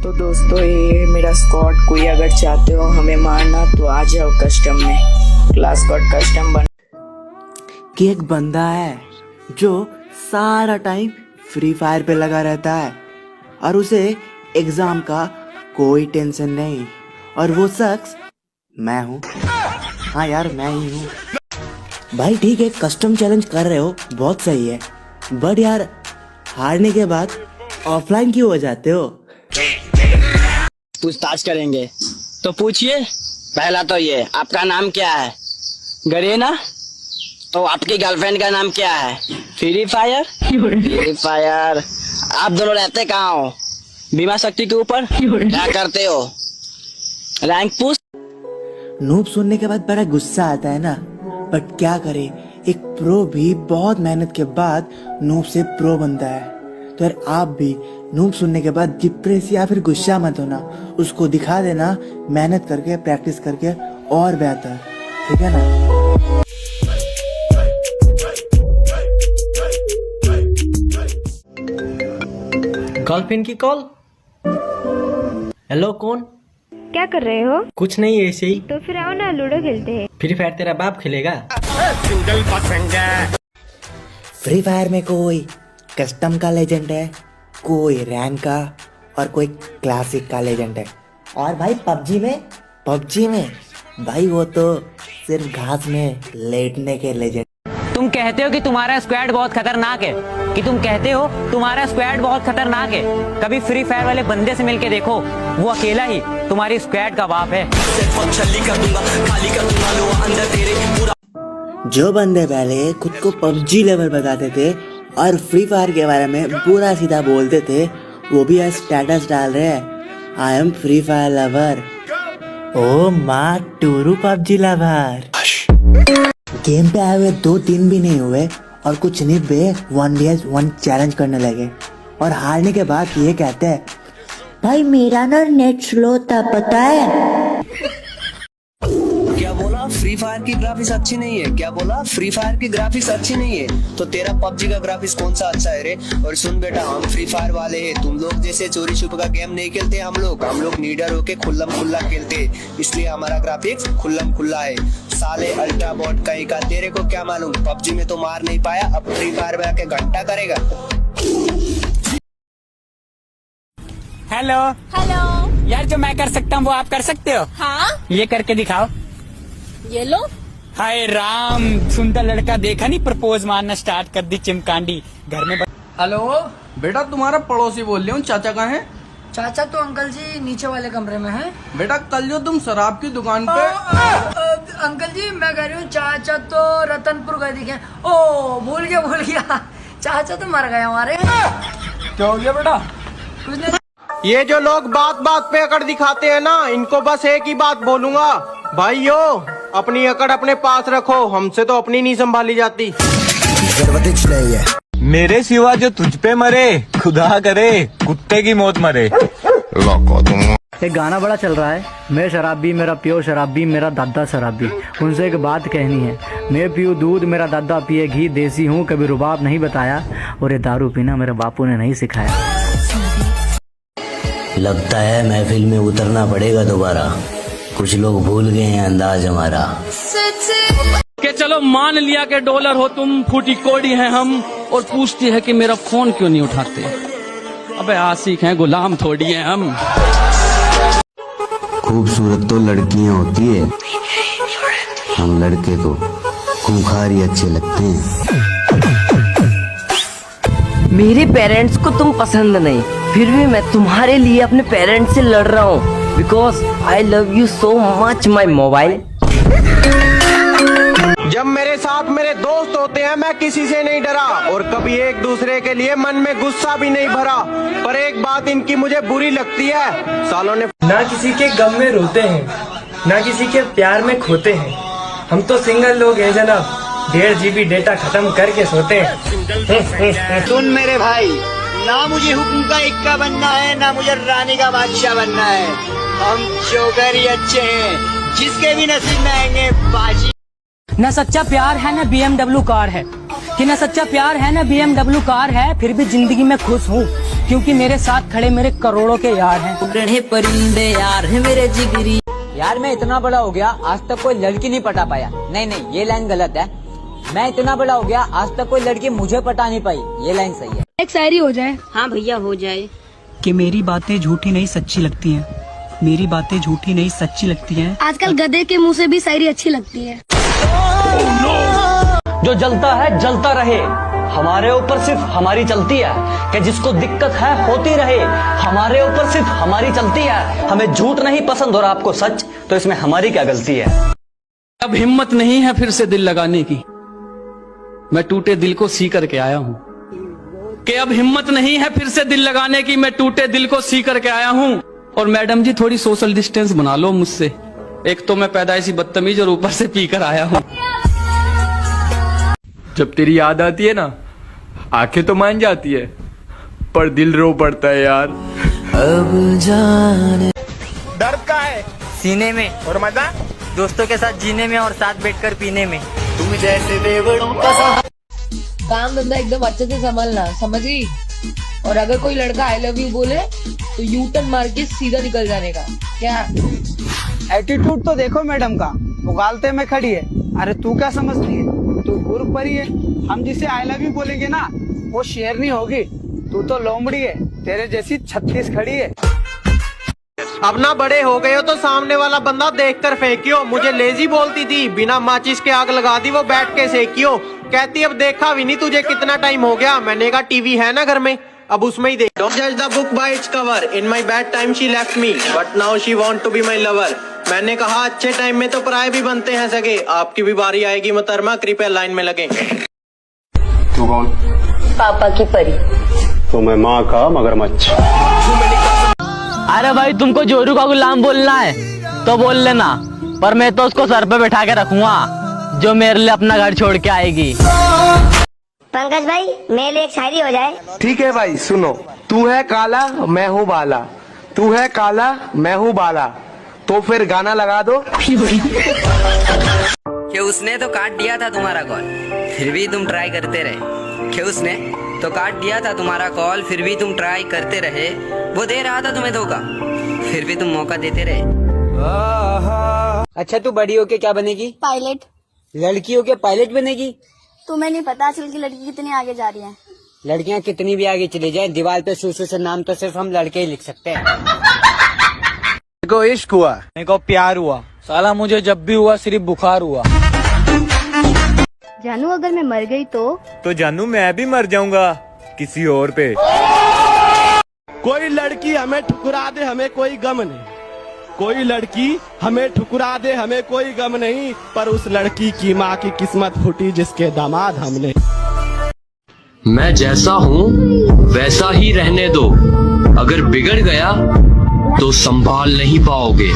तो दोस्तों ये मेरा स्क्वाड, कोई अगर चाहते हो हमें मारना तो आ जाओ कस्टम में, क्लास स्क्वाड कस्टम बन। कि एक बंदा है जो सारा टाइम फ्री फायर पे लगा रहता है और उसे एग्जाम का कोई टेंशन नहीं, और वो शख्स मैं हूँ। हाँ यार मैं ही हूँ। भाई ठीक है, कस्टम चैलेंज कर रहे हो बहुत सही है, बट यार हारने के बाद ऑफलाइन क्यों हो जाते हो? पूछताछ करेंगे तो पूछिए। पहला तो ये, आपका नाम क्या है? गरेना। तो आपकी गर्लफ्रेंड का नाम क्या है? Free fire. Free fire. आप दोनों रहते कहाँ हो? बीमा शक्ति के ऊपर। क्या करते हो? Rank push. नूब सुनने के बाद बड़ा गुस्सा आता है ना, बट क्या करे, एक प्रो भी बहुत मेहनत के बाद नूब से प्रो बनता है। तो यार आप भी नूब सुनने के बाद डिप्रेस या फिर गुस्सा मत होना, उसको दिखा देना मेहनत करके, प्रैक्टिस करके और बेहतर, ठीक है ना? गर्लफ्रेंड की कॉल। हेलो, कौन? क्या कर रहे हो? कुछ नहीं, ऐसे ही। तो फिर आओ ना, लूडो खेलते हैं। फ्री फायर तेरा बाप खेलेगा? फ्री फायर में कोई कस्टम का लेजेंड है, कोई रैंक का, और कोई क्लासिक का लेजेंड है। और भाई पबजी में भाई वो तो सिर्फ घास में लेटने के लेजेंड। तुम कहते हो कि तुम्हारा स्क्वाड बहुत खतरनाक है, कभी फ्री फायर वाले बंदे से मिलके देखो, वो अकेला ही तुम्हारी स्क्वाड का बाप है। जो बंदे पहले खुद को पबजी लेवल बताते थे और फ्री फायर के बारे में पूरा सीधा बोलते थे, वो भी आज स्टेटस डाल रहे हैं, I am free fire lover. ओ माँ टूरू पबजी लवर। गेम पे आए हुए 2-3 भी नहीं हुए और कुछ नहीं बे 1vs1 चैलेंज करने लगे, और हारने के बाद ये कहते हैं भाई मेरा ना नेट स्लो था पता है। क्या बोला? फ्री फायर की ग्राफिक्स अच्छी नहीं है? क्या बोला? फ्री फायर की ग्राफिक्स अच्छी नहीं है? तो तेरा पबजी का ग्राफिक्स कौन सा अच्छा है रे? और सुन बेटा, हम फ्री फायर वाले हैं, तुम लोग जैसे चोरी छुप का गेम नहीं खेलते। हम लोग नीडर होके खुल्लम खुल्ला खेलते, इसलिए हमारा ग्राफिक्स खुल्लम खुल्ला है। साले अल्ट्रा बॉट कहीं का, तेरे को क्या मालूम? पबजी में तो मार नहीं पाया, अब फ्री फायर में आके घंटा करेगा। हेलो यार, जो मैं कर सकता हूँ वो आप कर सकते हो? हाँ, ये करके दिखाओ। ये लो। हाय राम, सुंदर लड़का देखा नहीं, प्रपोज मारना स्टार्ट कर दी चिमकांडी घर में। हेलो बेटा, तुम्हारा पड़ोसी बोल रही हूँ, चाचा कहाँ हैं? चाचा तो अंकल जी नीचे वाले कमरे में हैं। बेटा कल जो तुम शराब की दुकान पे अंकल जी मैं कह रही हूँ, चाचा तो रतनपुर गए दिखे। ओ भूल गया, चाचा तो मर गए हमारे। क्या हो गया बेटा? कुछ नहीं। ये जो लोग बात पे अकड़ दिखाते हैं ना, इनको बस एक ही बात बोलूंगा, भाइयों अपनी अकड़ अपने पास रखो, हमसे तो अपनी नहीं संभाली जाती। मेरे सिवा जो तुझ पे मरे, खुदा करे कुत्ते की मौत मरे। एक गाना बड़ा चल रहा है, मैं शराबी मेरा पियो शराबी मेरा दादा शराबी। उनसे एक बात कहनी है, मैं पीऊँ दूध मेरा दादा पिए घी, देसी हूँ कभी रुबाब नहीं बताया, और ये दारू पीना मेरे बापू ने नहीं सिखाया। लगता है महफिल में उतरना पड़ेगा दोबारा, कुछ लोग भूल गए हैं अंदाज हमारा। के चलो मान लिया कि डॉलर हो तुम, फूटी कोड़ी हैं हम, और पूछती है कि मेरा फोन क्यों नहीं उठाते। अबे आशिक हैं, गुलाम थोड़ी हैं हम। खूबसूरत तो लड़कियां होती है, हम लड़के तो खूंखार ही अच्छे लगते हैं। मेरे पेरेंट्स को तुम पसंद नहीं, फिर भी मैं तुम्हारे लिए अपने पेरेंट्स से लड़ रहा हूँ, because I love you so much my mobile. जब मेरे साथ मेरे दोस्त होते हैं मैं किसी से नहीं डरा, और कभी एक दूसरे के लिए मन में गुस्सा भी नहीं भरा, पर एक बात इनकी मुझे बुरी लगती है, सालों ने ना किसी के गम में रोते हैं, ना किसी के प्यार में खोते हैं। हम तो सिंगल लोग हैं जनाब, 1.5 GB डेटा खत्म करके सोते हैं। सुन मेरे भाई, ना मुझे हुक्म का इक्का बनना है, ना मुझे रानी का बादशाह बनना है। हम जोकर ही अच्छे हैं, जिसके भी नसीब में आएंगे बाजी। न सच्चा प्यार है, न BMW कार है, कि न सच्चा प्यार है, न BMW कार है, फिर भी जिंदगी में खुश हूँ। क्योंकि मेरे साथ खड़े मेरे करोड़ों के यार हैं। उड़ने परिंदे यार है मेरे जिगरी। यार मैं इतना बड़ा हो गया आज तक कोई लड़की नहीं पटा पाया। नहीं ये लाइन गलत है। मैं इतना बड़ा हो गया आज तक कोई लड़की मुझे पटा नहीं पाई, ये लाइन सही है। एक शायरी हो जाए। हाँ भैया हो जाए। कि मेरी बातें झूठी नहीं सच्ची लगती हैं, मेरी बातें झूठी नहीं सच्ची लगती हैं। आजकल गधे के मुंह से भी शायरी अच्छी लगती है। जो जलता है जलता रहे, हमारे ऊपर सिर्फ हमारी चलती है। कि जिसको दिक्कत है होती रहे, हमारे ऊपर सिर्फ हमारी चलती है। हमें झूठ नहीं पसंद और आपको सच, तो इसमें हमारी क्या गलती है। अब हिम्मत नहीं है फिर से दिल लगाने की, मैं टूटे दिल को सी करके आया हूँ। कि अब हिम्मत नहीं है फिर से दिल लगाने की, मैं टूटे दिल को सी करके आया हूँ। और मैडम जी थोड़ी सोशल डिस्टेंस बना लो मुझसे, एक तो मैं पैदाइशी बदतमीज और ऊपर से पी कर आया हूँ। जब तेरी याद आती है ना, आंखें तो मान जाती है पर दिल रो पड़ता है यार। अब जाने दर्द का है सीने में और मजा दोस्तों के साथ जीने में और साथ बैठकर पीने में। तुम जैसे देवड़ों का काम धंधा एकदम अच्छे से संभालना, समझी। और अगर कोई लड़का आई लव यू बोले तो यू टर्न मार के सीधा निकल जाने का। क्या एटीट्यूड तो देखो मैडम का, उगालते में खड़ी है। अरे तू क्या समझती है, तू गुरु परी है। हम जिसे आई लव यू बोलेंगे ना वो शेरनी होगी, तू तो लोमड़ी है, तेरे जैसी 36 खड़ी है। अब ना बड़े हो गए हो तो सामने वाला बंदा देखकर फेंकियो। मुझे लेजी बोलती थी, बिना माचिस के आग लगा दी वो बैठ के सेकियो। कहती अब देखा भी नहीं तुझे कितना टाइम हो गया। मैंने कहा टीवी है ना घर में, अब उसमें ही देख। Don't judge the book by its cover. In my bad time she left me, but now she want to be my lover. मैंने कहा अच्छे टाइम में तो पराये भी बनते हैं सगे। आपकी भी बारी आएगी मोहतरमा, कृपया लाइन में लगे। तू कौन? पापा की परी। तो मैं माँ का मगरमच्छ। अरे भाई तुमको जोरू का गुलाम बोलना है तो बोल लेना, पर मैं तो उसको सर पे बैठा के रखूंगा जो मेरे लिए अपना घर छोड़ के आएगी। पंकज भाई मेरे लिए एक शायरी हो जाए। ठीक है भाई सुनो। तू है काला मैं हूँ बाला, तू है काला मैं हूँ बाला, तो फिर गाना लगा दो। कि उसने तो काट दिया था तुम्हारा कॉल फिर भी तुम ट्राई करते रहे। कि उसने तो काट दिया था तुम्हारा कॉल फिर भी तुम ट्राई करते रहे। वो दे रहा था तुम्हें धोखा फिर भी तुम मौका देते रहे। अच्छा तू बड़ी होके क्या बनेगी? पायलट। लड़की होके पायलट बनेगी? तुम्हें नहीं पता आजकल की लड़की कितनी आगे जा रही है। लड़कियां कितनी भी आगे चली जाए, दीवार पे सुसु से नाम तो सिर्फ हम लड़के ही लिख सकते हैं। मेरे को इश्क हुआ, मेरे को प्यार हुआ, साला मुझे जब भी हुआ सिर्फ बुखार हुआ। जानू अगर मैं मर गई तो जानू मैं भी मर जाऊंगा किसी और पे। कोई लड़की हमें ठुकरा दे हमें कोई गम नहीं, कोई लड़की हमें ठुकरा दे हमें कोई गम नहीं, पर उस लड़की की माँ की किस्मत फूटी जिसके दामाद हमने। मैं जैसा हूँ वैसा ही रहने दो, अगर बिगड़ गया तो संभाल नहीं पाओगे।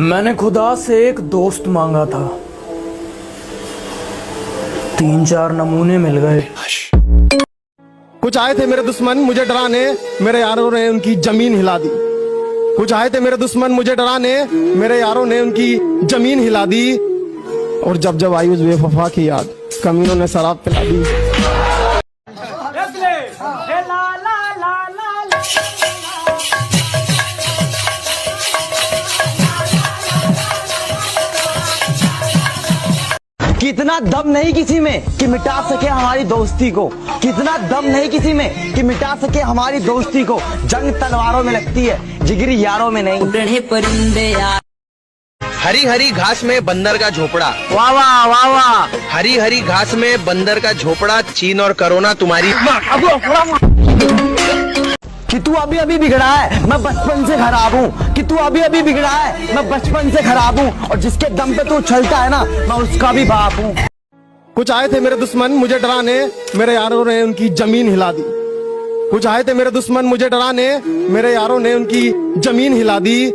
मैंने खुदा से एक दोस्त मांगा था, 3-4 नमूने मिल गए। कुछ आए थे मेरे दुश्मन मुझे डराने, मेरे यारों ने उनकी जमीन हिला दी। कुछ आए थे मेरे दुश्मन मुझे डराने, मेरे यारों ने उनकी जमीन हिला दी। और जब जब आई उस बेवफा की याद, कमीनों ने शराब पिला दी। कितना दम नहीं किसी में कि मिटा सके हमारी दोस्ती को, कितना दम नहीं किसी में कि मिटा सके हमारी दोस्ती को। जंग तलवारों में लगती है जिगरी यारों में नहीं। उड़ने परिंदे यार। हरी हरी घास में बंदर का झोपड़ा, वाह वाह वाह वाह। हरी हरी घास में बंदर का झोपड़ा, चीन और कोरोना तुम्हारी। कि तू अभी अभी बिगड़ा है मैं बचपन से खराब हूँ, कि तू अभी अभी बिगड़ा है मैं बचपन से खराब हूँ, और जिसके दम पे तू चलता है ना मैं उसका भी बाप हूँ। कुछ आए थे मेरे दुश्मन मुझे डराने, मेरे यारों ने उनकी जमीन हिला दी। कुछ आए थे मेरे दुश्मन मुझे डराने, मेरे यारों ने उनकी जमीन हिला दी।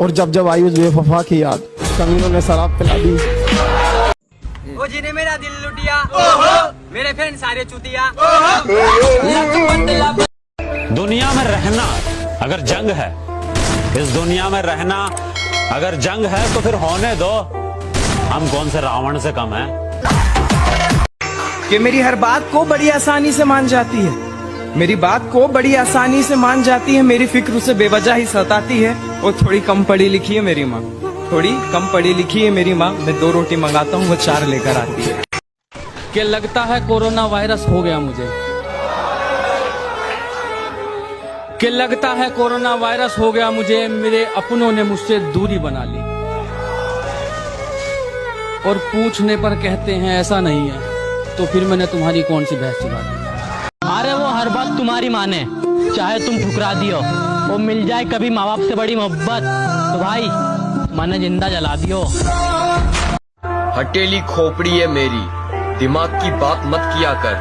और जब जब आई उस बेवफा की याद, कमीनों ने शराब पिला दी। वो जिन्हें मेरा दिल लुटिया, मेरे फ्रेंड सारे चुतिया। दुनिया में रहना अगर जंग है, इस दुनिया में रहना अगर जंग है तो फिर होने दो, हम कौन से रावण से कम है। कि मेरी हर बात को बड़ी आसानी से मान जाती है, मेरी बात को बड़ी आसानी से मान जाती है, मेरी फिक्र उसे बेवजह ही सताती है। वो थोड़ी कम पढ़ी लिखी है मेरी माँ, थोड़ी कम पढ़ी लिखी है मेरी माँ। मैं 2 रोटी मंगाता हूँ, वो 4 लेकर आती है। कि लगता है कोरोना वायरस हो गया मुझे, कि लगता है कोरोना वायरस हो गया मुझे, मेरे अपनों ने मुझसे दूरी बना ली और पूछने पर कहते हैं ऐसा नहीं है, तो फिर मैंने तुम्हारी कौन सी बहस चला दी। अरे वो हर बात तुम्हारी माने, चाहे तुम ठुकरा दियो, वो मिल जाए कभी माँ बाप से बड़ी मोहब्बत तो भाई मैंने जिंदा जला दियो। हटेली खोपड़ी है मेरी, दिमाग की बात मत किया कर,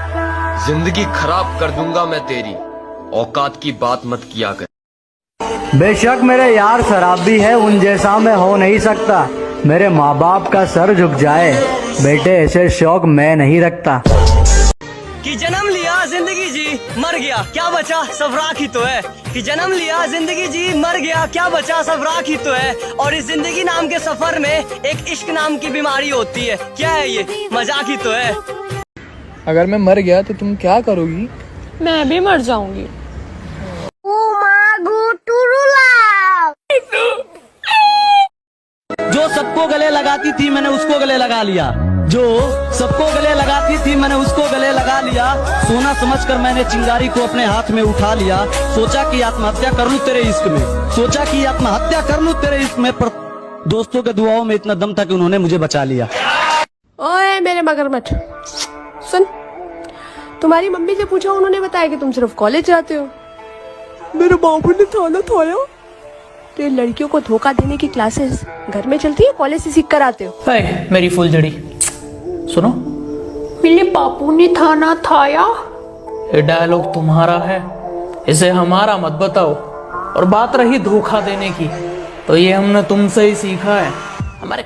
जिंदगी खराब कर दूंगा मैं तेरी, औकात की बात मत किया कर। बेशक मेरे यार शराबी है, उन जैसा मैं हो नहीं सकता, मेरे माँ बाप का सर झुक जाए, बेटे ऐसे शौक मैं नहीं रखता। कि जन्म लिया जिंदगी जी मर गया क्या बचा सब राख ही तो है, कि जन्म लिया जिंदगी जी मर गया क्या बचा सब राख ही तो है। और इस जिंदगी नाम के सफर में एक इश्क नाम की बीमारी होती है, क्या है ये मजाक ही तो है। अगर मैं मर गया तो तुम क्या करोगी? मैं भी मर जाऊंगी। जो सबको गले लगाती थी मैंने उसको गले लगा लिया, जो सबको गले लगाती थी मैंने उसको गले लगा लिया, सोना समझकर मैंने चिंगारी को अपने हाथ में उठा लिया, सोचा कि आत्महत्या कर लूं तेरे इश्क में, सोचा कि आत्महत्या कर लूं तेरे इश्क में, पर दोस्तों के दुआओं में इतना दम था कि उन्होंने मुझे बचा लिया। ओए मेरे मगरमच्छ सुन, तुम्हारी मम्मी से पूछा, उन्होंने बताया कि तुम सिर्फ कॉलेज जाते हो। मेरे बाबू ने थाना थाया, तो ये लड़कियों को धोखा देने की क्लासेस घर में चलती है, कॉलेज से सीख कर आते हो। मेरी फुलझड़ी सुनो, मेरे बापू ने थाना थाया। ये डायलॉग तुम्हारा है, इसे हमारा मत बताओ। और बात रही धोखा देने की, तो ये हमने तुमसे ही सीखा है। हमारे